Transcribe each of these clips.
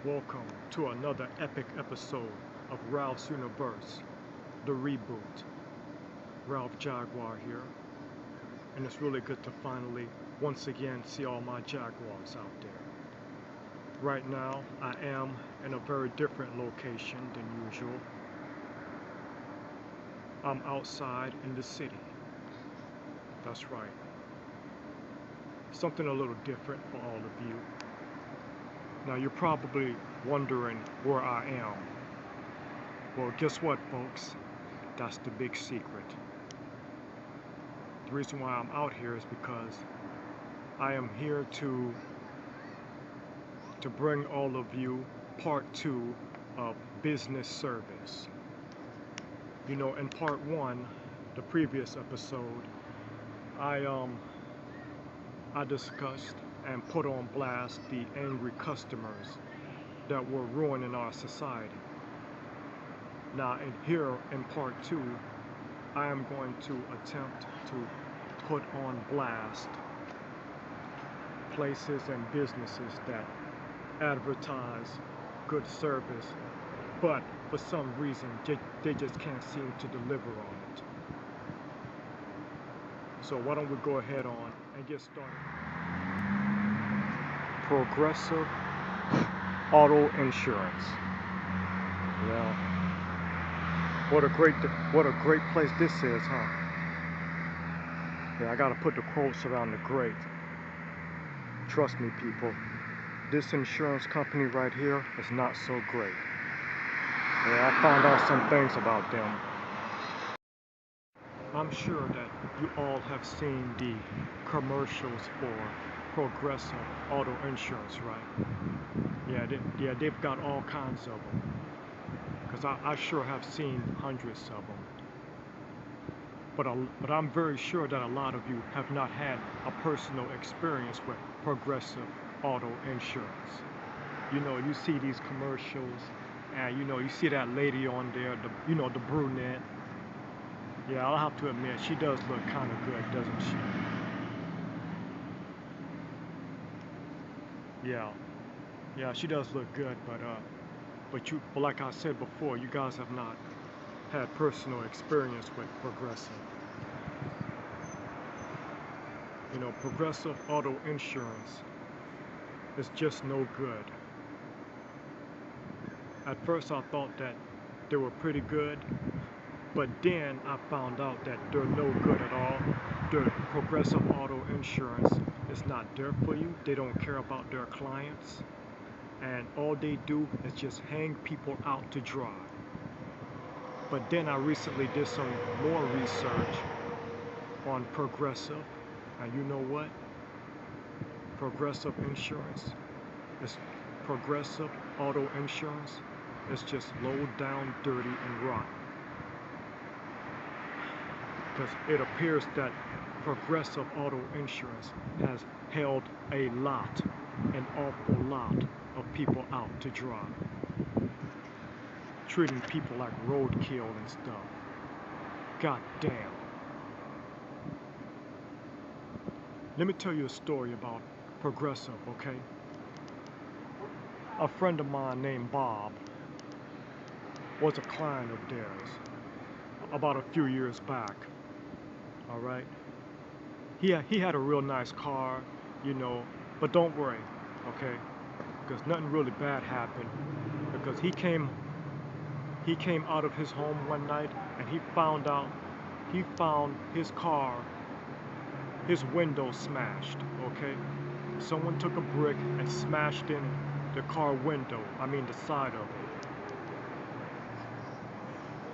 Welcome to another epic episode of Ralph's Universe, the Reboot. Ralph Jaguar here, and it's really good to finally, once again, see all my Jaguars out there. Right now, I am in a very different location than usual. I'm outside in the city. That's right. Something a little different for all of you. Now you're probably wondering where I am. Well, guess what, folks? That's the big secret. The reason why I'm out here is because I am here to bring all of you part 2 of business service. You know, in part 1, the previous episode, I discussed and put on blast the angry customers that were ruining our society. Now, here in part 2, I am going to attempt to put on blast places and businesses that advertise good service, but for some reason they just can't seem to deliver on it. So why don't we go ahead on and get started. Progressive Auto Insurance. Yeah. What a great place this is, huh? Yeah, I gotta put the quotes around the great. Trust me, people. This insurance company right here is not so great. Yeah, I found out some things about them. I'm sure that you all have seen the commercials for Progressive Auto Insurance, right? Yeah, they've got all kinds of them. Because I sure have seen hundreds of them. But I'm very sure that a lot of you have not had a personal experience with Progressive Auto Insurance. You know, you see these commercials, and you know, you see that lady on there, the brunette. Yeah, I'll have to admit, she does look kind of good, doesn't she? Yeah, she does look good, but like I said before, you guys have not had personal experience with Progressive. You know, Progressive Auto Insurance is just no good. At first I thought that they were pretty good, but then I found out that they're no good at all. The Progressive Auto Insurance is not there for you. They don't care about their clients. And all they do is just hang people out to dry. But then I recently did some more research on Progressive. And you know what? Progressive Auto Insurance is just low down, dirty, and rotten. Because it appears that Progressive Auto Insurance has held an awful lot of people out to dry, treating people like roadkill and stuff. God damn. Let me tell you a story about Progressive, okay? A friend of mine named Bob was a client of theirs about a few years back. All right, he had a real nice car, you know, but don't worry, okay, because nothing really bad happened. Because he came out of his home one night and he found his car, his window smashed. Okay, someone took a brick and smashed in the car window. I mean the side of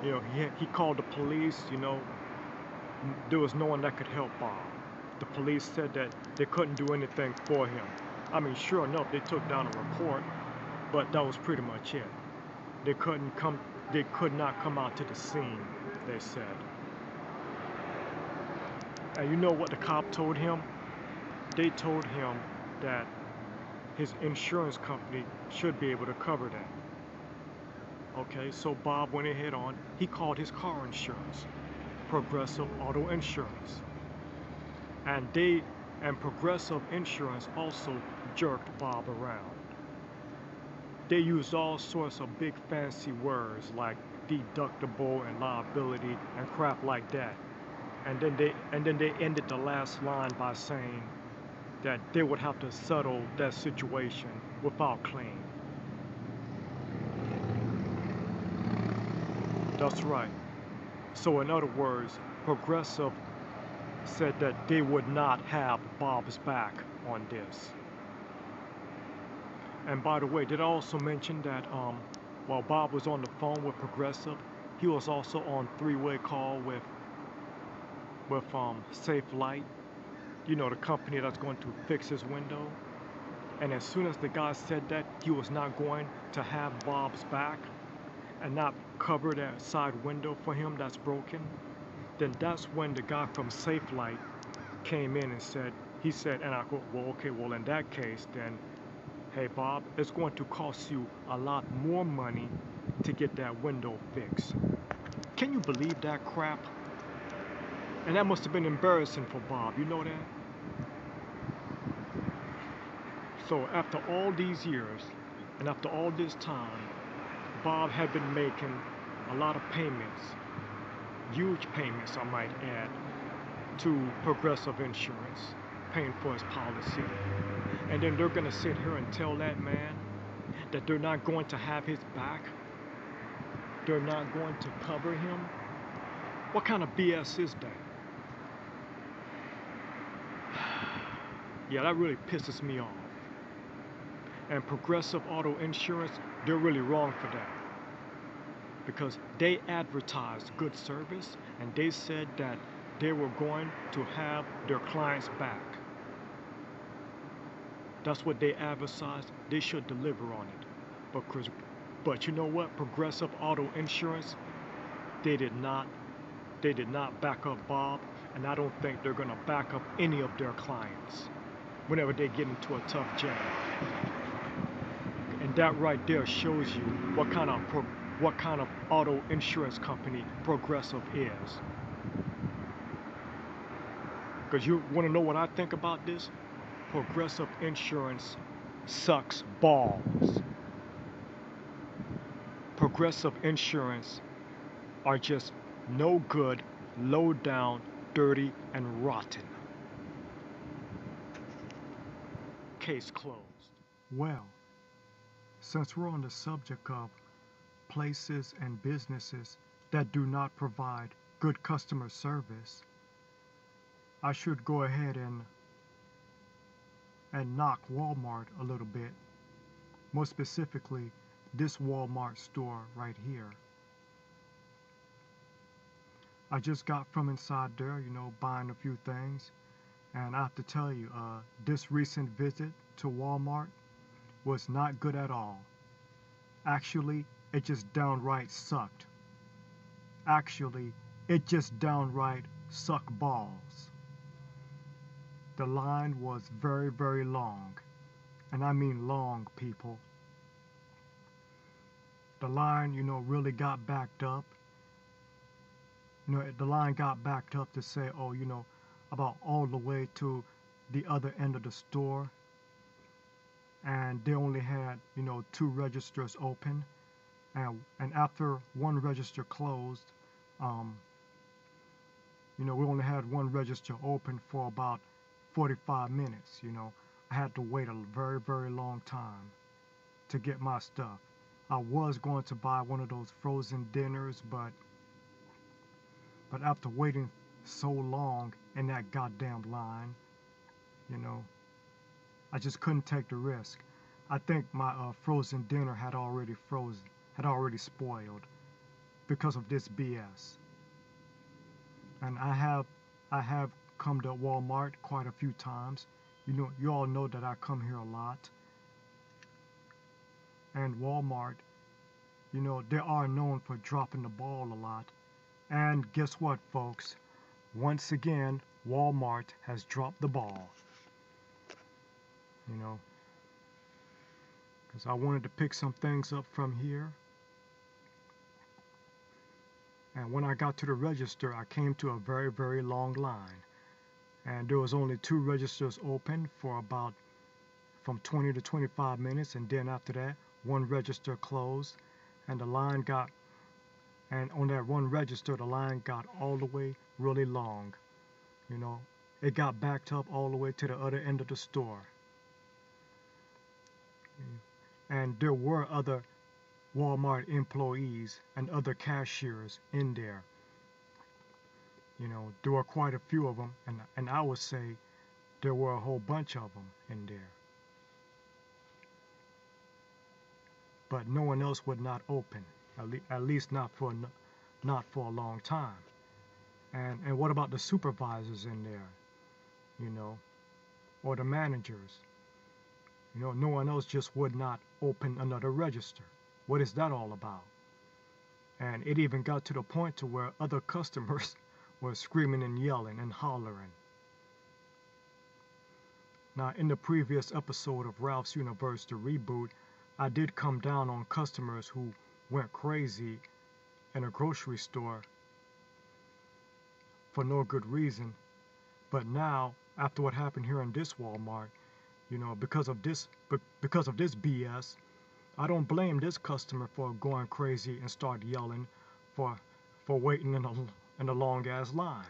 it. You know, he called the police. You know, there was no one that could help Bob. The police said that they couldn't do anything for him. I mean, sure enough, they took down a report, but that was pretty much it. They could not come out to the scene, they said. And you know what the cop told him? They told him that his insurance company should be able to cover that. Okay, so Bob went ahead on, he called his car insurance, Progressive Auto Insurance. And Progressive Insurance also jerked Bob around. they used all sorts of big fancy words like deductible and liability and crap like that. And then they ended the last line by saying that they would have to settle that situation without claim. That's right. So in other words, Progressive said that they would not have Bob's back on this. And by the way, did I also mention that while Bob was on the phone with Progressive, he was also on three-way call with Safe Light, you know, the company that's going to fix his window. And as soon as the guy said that he was not going to have Bob's back and not cover that side window for him that's broken, then that's when the guy from Safe Light came in and said, he said, and I go, well, okay, well, in that case, then, hey, Bob, it's going to cost you a lot more money to get that window fixed. Can you believe that crap? And that must have been embarrassing for Bob, you know that? So after all these years, and after all this time, Bob had been making a lot of payments, huge payments I might add, to Progressive Insurance, paying for his policy. And then they're gonna sit here and tell that man that they're not going to have his back? They're not going to cover him? What kind of BS is that? Yeah, that really pisses me off. And Progressive Auto Insurance, they're really wrong for that. Because they advertised good service and they said that they were going to have their clients back. That's what they advertised. They should deliver on it. But you know what? Progressive Auto Insurance, they did not back up Bob, and I don't think they're gonna back up any of their clients whenever they get into a tough jam. And that right there shows you what kind of auto insurance company Progressive is. Because you want to know what I think about this? Progressive Insurance sucks balls. Progressive Insurance are just no good, low down, dirty, and rotten. Case closed. Well, since we're on the subject of places and businesses that do not provide good customer service, I should go ahead and knock Walmart a little bit. More specifically, this Walmart store right here. I just got from inside there, you know, buying a few things. And I have to tell you, this recent visit to Walmart was not good at all. Actually, it just downright sucked. Actually, it just downright sucked balls. The line was very, very long. And I mean long, people. The line, you know, really got backed up. You know, the line got backed up to say, oh, you know, about all the way to the other end of the store. And they only had, you know, 2 registers open. And after one register closed, you know, we only had one register open for about 45 minutes, you know. I had to wait a very, very long time to get my stuff. I was going to buy one of those frozen dinners, but after waiting so long in that goddamn line, you know, I just couldn't take the risk. I think my frozen dinner had already spoiled because of this BS. And I have come to Walmart quite a few times. You know, you all know that I come here a lot. And Walmart, you know, they are known for dropping the ball a lot. And guess what, folks? Once again, Walmart has dropped the ball. You know, because I wanted to pick some things up from here. And when I got to the register, I came to a very, very long line. And there was only 2 registers open for about from 20 to 25 minutes. And then after that, one register closed, and the line got, and on that one register, the line got all the way really long. You know, it got backed up all the way to the other end of the store. And there were other Walmart employees and other cashiers in there. You know, there were quite a few of them, and I would say there were a whole bunch of them in there. But no one else would not open, at least not for a long time. And what about the supervisors in there, you know, or the managers? You know, no one else just would not open another register. What is that all about? And it even got to the point to where other customers were screaming and yelling and hollering. Now, in the previous episode of Ralph's Universe, the Reboot, I did come down on customers who went crazy in a grocery store for no good reason. But now, after what happened here in this Walmart, you know, because of this BS, I don't blame this customer for going crazy and start yelling for waiting in a long ass line.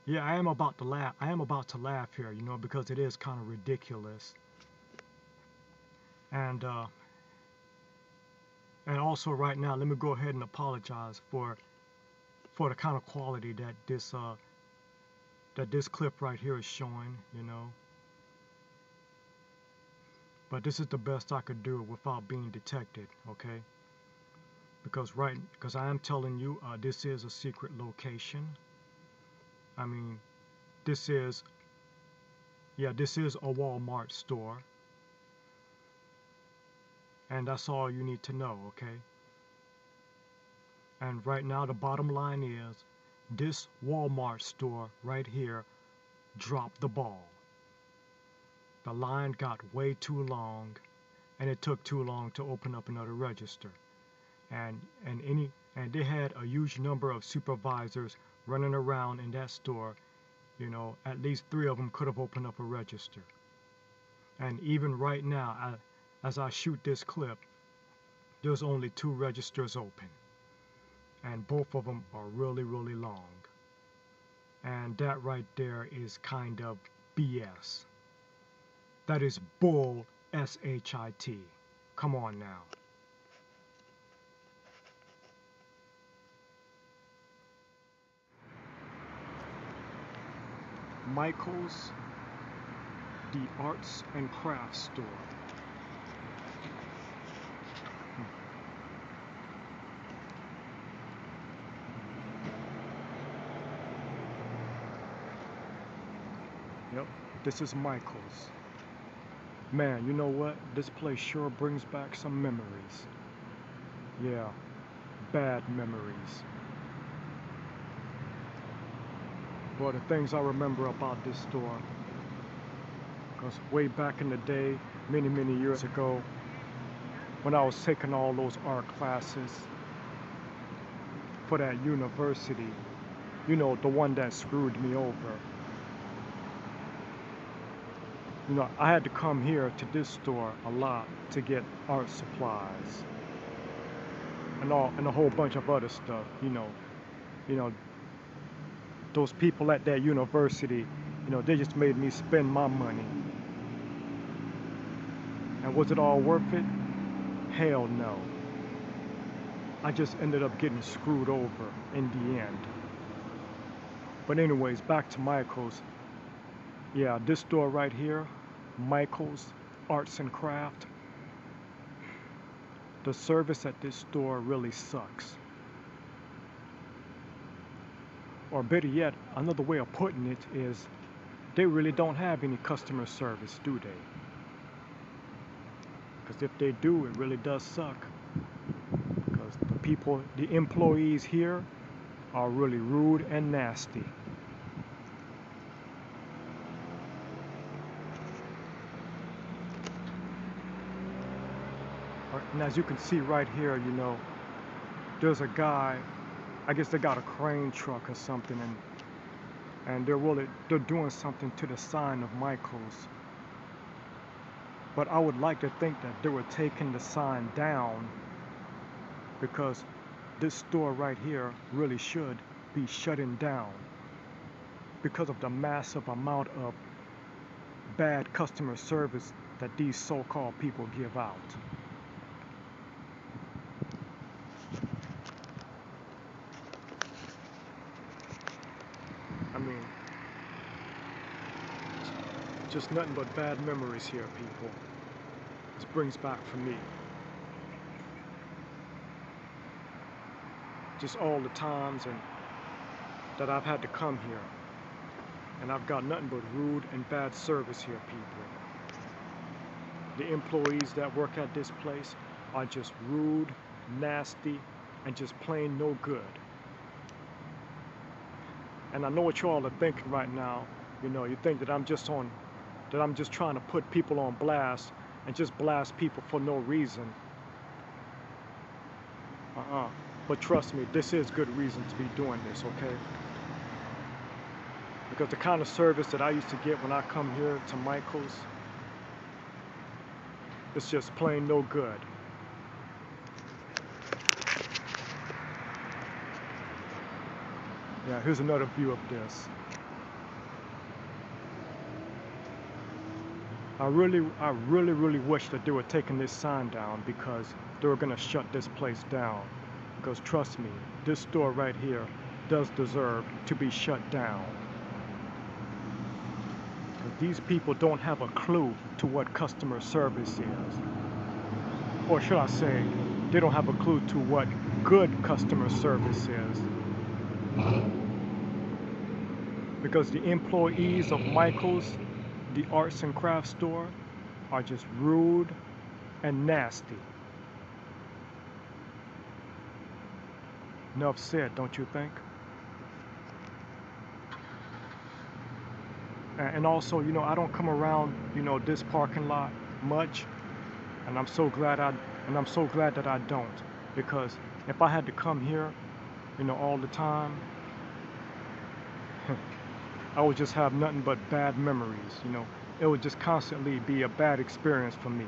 Yeah, I am about to laugh here, you know, because it is kind of ridiculous. And also right now, let me go ahead and apologize for the kind of quality that this clip right here is showing, you know. But this is the best I could do without being detected, okay? Because I am telling you, this is a secret location. I mean, this is a Walmart store. And that's all you need to know, okay? And right now, the bottom line is, this Walmart store right here dropped the ball. The line got way too long, and it took too long to open up another register. And they had a huge number of supervisors running around in that store. You know, at least 3 of them could have opened up a register. And even right now, as I shoot this clip, there's only 2 registers open, and both of them are really, really long. And that right there is kind of BS. That is bull, S-H-I-T. Come on now. Michael's, the arts and crafts store. Yep, this is Michael's. Man, you know what? This place sure brings back some memories. Yeah, bad memories. Well, the things I remember about this store, because way back in the day, many, many years ago, when I was taking all those art classes for that university, you know, the one that screwed me over. You know, I had to come here to this store a lot to get art supplies and a whole bunch of other stuff. You know, those people at that university, you know, they just made me spend my money. And was it all worth it? Hell no. I just ended up getting screwed over in the end. But anyways, back to Michael's. Yeah, this store right here, Michael's Arts and Craft. The service at this store really sucks. Or better yet, another way of putting it is, they really don't have any customer service, do they? Because if they do, it really does suck. Because the employees here are really rude and nasty. And as you can see right here, you know, there's a guy, I guess they got a crane truck or something, and they're doing something to the sign of Michael's. But I would like to think that they were taking the sign down because this store right here really should be shutting down because of the massive amount of bad customer service that these so-called people give out. I mean, just nothing but bad memories here, people. This brings back for me. Just all the times that I've had to come here. And I've got nothing but rude and bad service here, people. The employees that work at this place are just rude, nasty, and just plain no good. And I know what you all are thinking right now. You know, you think that I'm just trying to put people on blast and just blast people for no reason. But trust me, this is good reason to be doing this, okay? Because the kind of service that I used to get when I come here to Michael's, it's just plain no good. Yeah, here's another view of this. I really wish that they were taking this sign down because they were gonna shut this place down. Because trust me, this store right here does deserve to be shut down. These people don't have a clue to what customer service is. Or should I say, they don't have a clue to what good customer service is. Because the employees of Michael's, the arts and crafts store, are just rude and nasty. Enough said, don't you think? And also, you know, I don't come around, you know, this parking lot much, and I'm so glad that I don't, because if I had to come here, you know, all the time, I would just have nothing but bad memories, you know. It would just constantly be a bad experience for me,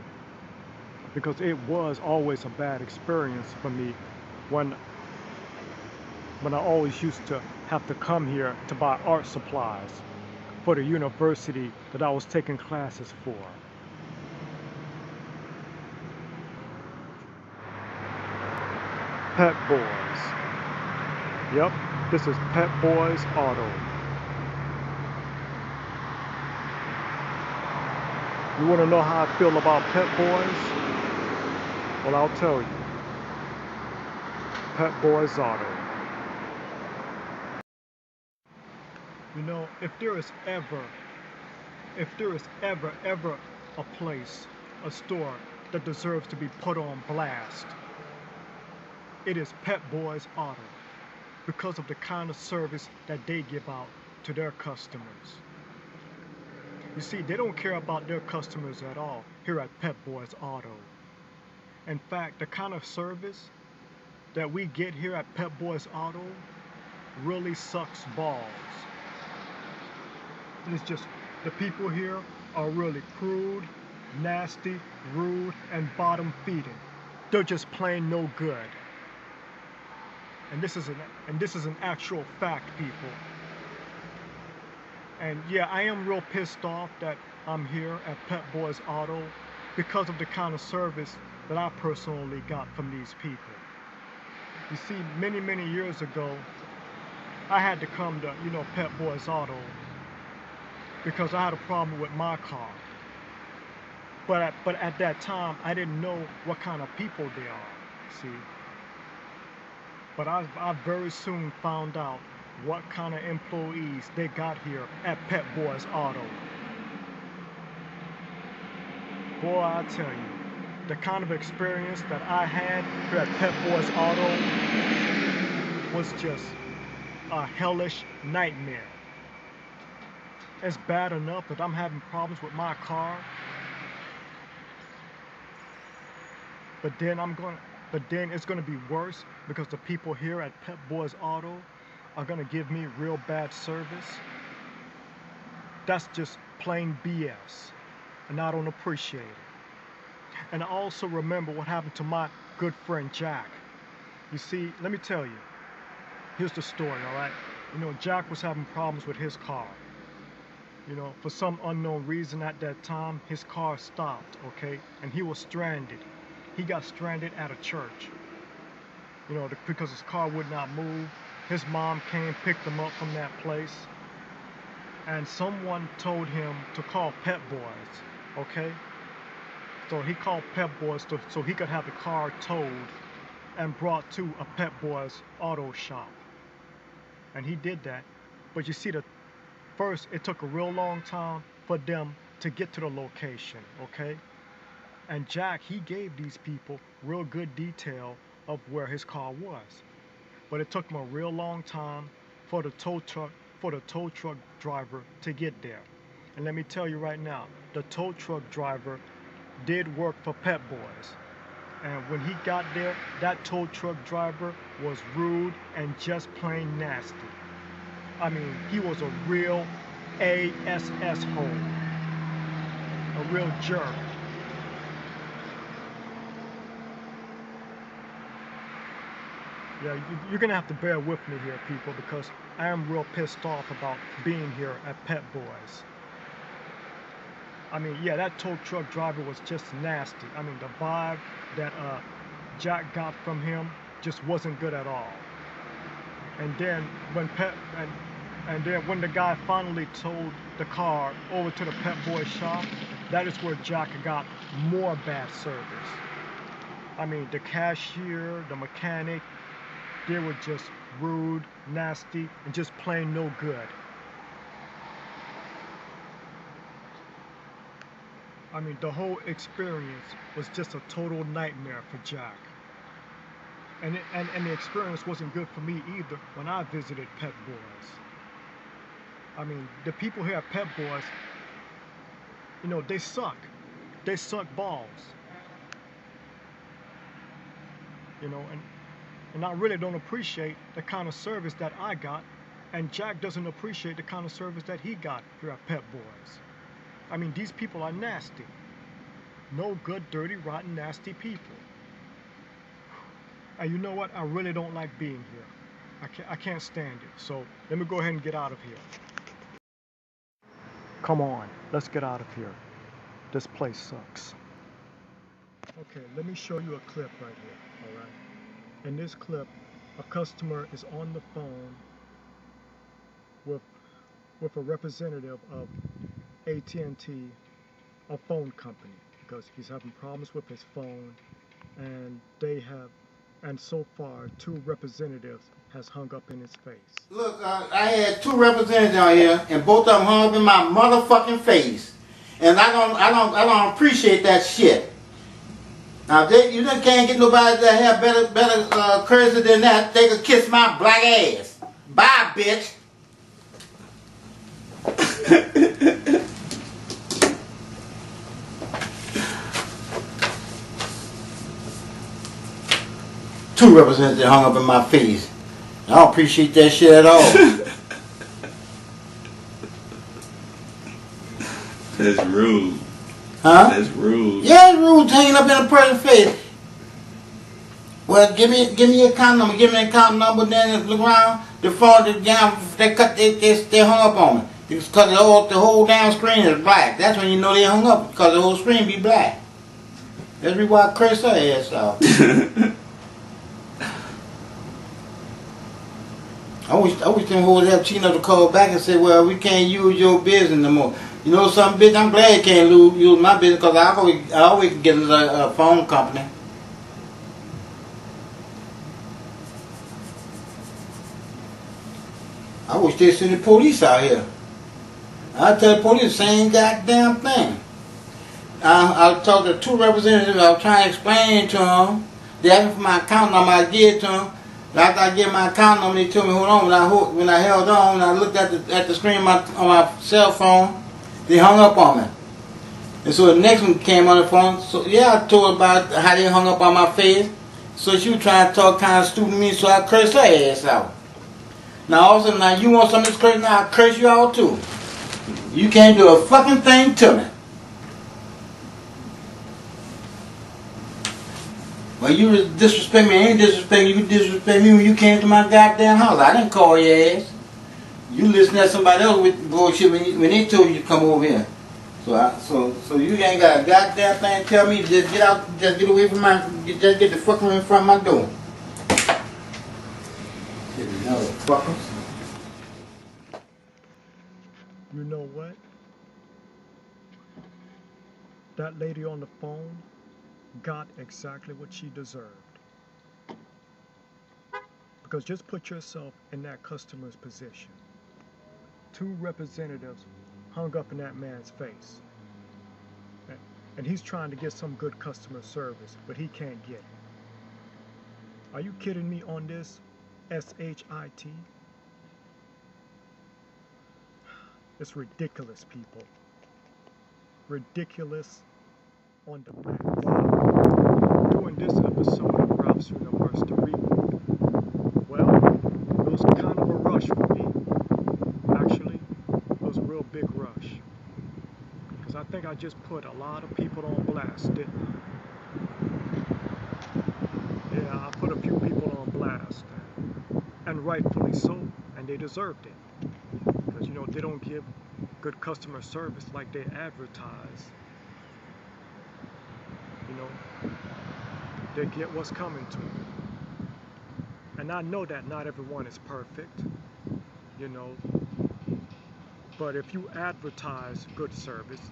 because it was always a bad experience for me when I always used to have to come here to buy art supplies for the university that I was taking classes for. Pep Boys. Yep, this is Pep Boys Auto. You want to know how I feel about Pep Boys? Well, I'll tell you. Pep Boys Auto. You know, if there is ever a place, a store that deserves to be put on blast, it is Pep Boys Auto, because of the kind of service that they give out to their customers. You see, they don't care about their customers at all here at Pep Boys Auto. In fact, the kind of service that we get here at Pep Boys Auto really sucks balls. It's just, the people here are really crude, nasty, rude, and bottom-feeding. They're just plain no good. And this is an actual fact, people. And yeah, I am real pissed off that I'm here at Pep Boys Auto because of the kind of service that I personally got from these people. You see, many years ago, I had to come to, you know, Pep Boys Auto because I had a problem with my car. But at that time, I didn't know what kind of people they are, see. But I very soon found out what kind of employees they got here at Pep Boys Auto. Boy, I tell you, the kind of experience that I had here at Pep Boys Auto was just a hellish nightmare. It's bad enough that I'm having problems with my car, but then it's gonna be worse because the people here at Pep Boys Auto are gonna give me real bad service. That's just plain BS, and I don't appreciate it. And I also remember what happened to my good friend Jack. You see, let me tell you. Here's the story, all right? You know, Jack was having problems with his car. You know, for some unknown reason at that time, his car stopped, okay? And he was stranded. He got stranded at a church. You know, because his car would not move. His mom came, picked him up from that place. And someone told him to call Pep Boys, okay? So he called Pep Boys so he could have the car towed and brought to a Pep Boys Auto shop. And he did that. But you see, first it took a real long time for them to get to the location, okay? And Jack, he gave these people real good detail of where his car was. But it took him a real long time for the tow truck driver to get there. And let me tell you right now, the tow truck driver did work for Pep Boys. And when he got there, that tow truck driver was rude and just plain nasty. I mean, he was a real ASS hole. A real jerk. Yeah, you're gonna have to bear with me here, people, because I am real pissed off about being here at Pep Boys. I mean, yeah, that tow truck driver was just nasty. I mean, the vibe that Jack got from him just wasn't good at all. And then when when the guy finally towed the car over to the Pep Boys shop, that is where Jack got more bad service. I mean, the cashier, the mechanic, they were just rude, nasty, and just plain no good. I mean, the whole experience was just a total nightmare for Jack. And the experience wasn't good for me either when I visited Pep Boys. I mean, the people here at Pep Boys, you know, they suck. They suck balls. You know, and I really don't appreciate the kind of service that I got, and Jack doesn't appreciate the kind of service that he got here at Pep Boys. I mean, these people are nasty. No good, dirty, rotten, nasty people. And you know what? I really don't like being here. I can't stand it. So let me go ahead and get out of here. Come on, let's get out of here. This place sucks. Okay, let me show you a clip right here, all right? In this clip, a customer is on the phone with a representative of AT&T, a phone company, because he's having problems with his phone, and so far 2 representatives has hung up in his face. Look, I had 2 representatives out here, and both of them hung up in my motherfucking face, and I don't appreciate that shit. Now, you just can't get nobody that have better courtesy than that. They could kiss my black ass. Bye, bitch. Two representatives hung up in my face. I don't appreciate that shit at all. That's rude. Huh? That's rude. Yeah, it's rude hanging up in a person's face. Well, give me your account number. Give me an account number. Then look around. The phone, they hung up on me. It's because the whole damn screen is black. That's when you know they hung up, because the whole screen be black. That's why I curse her ass out. I wish them hoes have cheating up to call back and say, well, we can't use your business no more. You know something, bitch? I'm glad you can't use my business, because I always can get a phone company. I wish they sent the police out here. I tell the police the same goddamn thing. I talked to 2 representatives. I was trying to explain to them. They asked me for my account number. I gave it to them. After I get my account number, they told me hold on. When I held on, when I looked at the screen on my cell phone, they hung up on me. And so the next one came on the phone. So yeah, I told her about how they hung up on my face. So she was trying to talk kind of stupid to me, so I cursed her ass out. Now all of a sudden, now you want some of this curse, now I'll curse you out too. You can't do a fucking thing to me. Well, you disrespect me. I ain't disrespect you. You disrespect me when you came to my goddamn house. I didn't call your ass. You listen to somebody else with bullshit when they told you to come over here. So you ain't got a goddamn thing to tell me to just get out, just get away from just get the fuck in front of my door. Shit, motherfuckers. You know what? That lady on the phone got exactly what she deserved. Because just put yourself in that customer's position. 2 representatives hung up in that man's face. And he's trying to get some good customer service, but he can't get it. Are you kidding me on this? SHIT? It's ridiculous, people. Ridiculous on the back. Wow. Doing this episode of Ralph's University Reboot. Well, it was kind of a rush for me. Actually, it was a real big rush. Because I think I just put a lot of people on blast, didn't I? Yeah, I put a few people on blast. And rightfully so. And they deserved it. Because, you know, they don't give good customer service like they advertise. You know, they get what's coming to them. And I know that not everyone is perfect, you know, but if you advertise good service,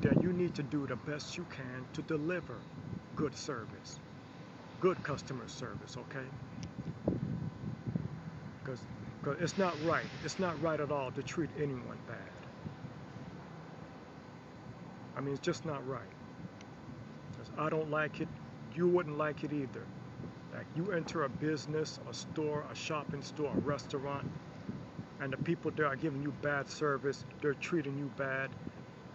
then you need to do the best you can to deliver good service, good customer service, okay? Because it's not right at all to treat anyone bad. I mean, it's just not right. I don't like it, you wouldn't like it either. Like you enter a business, a store, a shopping store, a restaurant, and the people there are giving you bad service, they're treating you bad,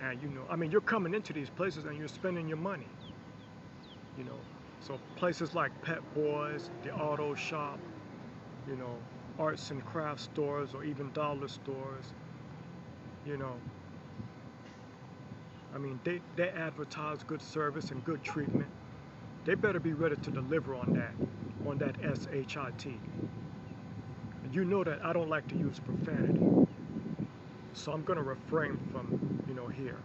and you know, I mean, you're coming into these places and you're spending your money, you know. So places like Pep Boys, the auto shop, you know, arts and crafts stores, or even dollar stores, you know, I mean, they advertise good service and good treatment. They better be ready to deliver on that SHIT. And you know that I don't like to use profanity, so I'm gonna refrain from, you know, here.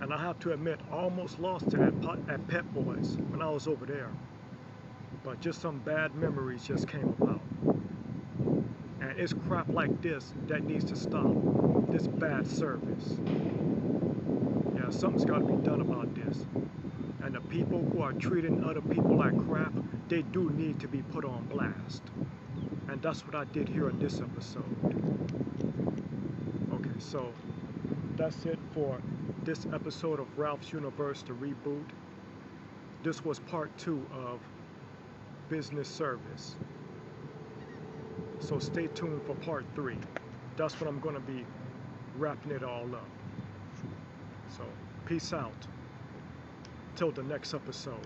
And I have to admit, I almost lost it at Pep Boys when I was over there. But just some bad memories just came about. And it's crap like this that needs to stop. This bad service. Yeah, something's got to be done about this. And the people who are treating other people like crap, they do need to be put on blast. And that's what I did here in this episode. Okay, so that's it for this episode of Ralph's University Reboot. This was part 2 of business service. So stay tuned for part 3. That's when I'm going to be wrapping it all up. So peace out. Till the next episode.